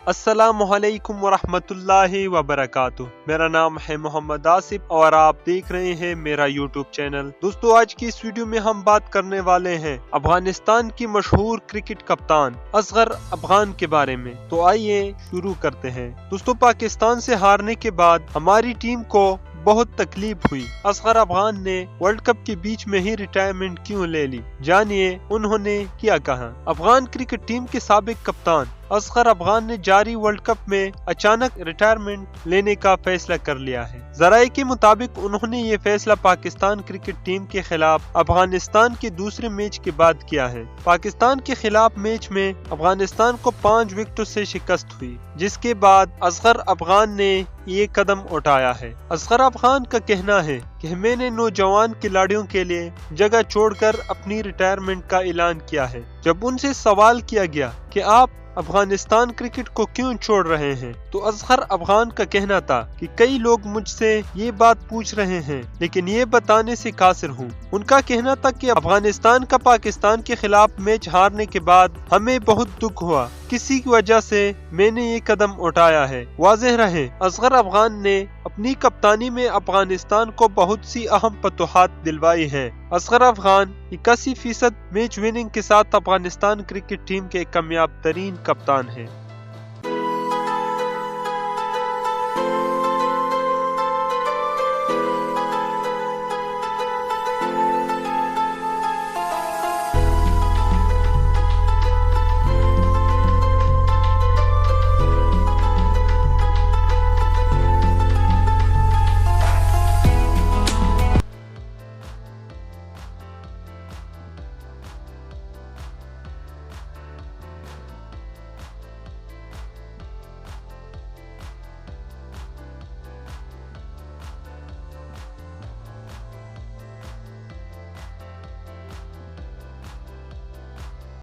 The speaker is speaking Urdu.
السلام علیکم ورحمۃ اللہ وبرکاتہ۔ میرا نام ہے محمد آصف اور آپ دیکھ رہے ہیں میرا یوٹیوب چینل۔ دوستو، آج کی اس ویڈیو میں ہم بات کرنے والے ہیں افغانستان کی مشہور کرکٹ کپتان اصغر افغان کے بارے میں۔ تو آئیے شروع کرتے ہیں۔ دوستو، پاکستان سے ہارنے کے بعد ہماری ٹیم کو بہت تکلیف ہوئی۔ اصغر افغان نے ورلڈ کپ کے بیچ میں ہی ریٹائرمنٹ کیوں لے لی؟ جانیے انہوں نے کیا کہا۔ افغان کرکٹ ٹیم کے سابق کپتان اصغر افغان نے جاری ورلڈ کپ میں اچانک ریٹائرمنٹ لینے کا فیصلہ کر لیا ہے۔ ذرائع کے مطابق انہوں نے یہ فیصلہ پاکستان کرکٹ ٹیم کے خلاف افغانستان کے دوسرے میچ کے بعد کیا ہے۔ پاکستان کے خلاف میچ میں افغانستان کو 5 وکٹوں سے شکست ہوئی، جس کے بعد اصغر افغان نے یہ قدم اٹھایا ہے۔ اصغر افغان کا کہنا ہے کہ میں نے نوجوان کھلاڑیوں کے لیے جگہ چھوڑ کر اپنی ریٹائرمنٹ کا اعلان کیا ہے۔ جب ان سے سوال کیا گیا کہ آپ افغانستان کرکٹ کو کیوں چھوڑ رہے ہیں، تو اصغر افغان کا کہنا تھا کہ کئی لوگ مجھ سے یہ بات پوچھ رہے ہیں لیکن یہ بتانے سے قاصر ہوں۔ ان کا کہنا تھا کہ افغانستان کا پاکستان کے خلاف میچ ہارنے کے بعد ہمیں بہت دکھ ہوا، کسی کی وجہ سے میں نے یہ قدم اٹھایا ہے۔ واضح رہے، اصغر افغان نے اپنی کپتانی میں افغانستان کو بہت سی اہم فتوحات دلوائی ہیں۔ اصغر افغان 81% میچ وننگ کے ساتھ افغانستان کرکٹ ٹیم کے کامیاب ترین کپتان ہیں۔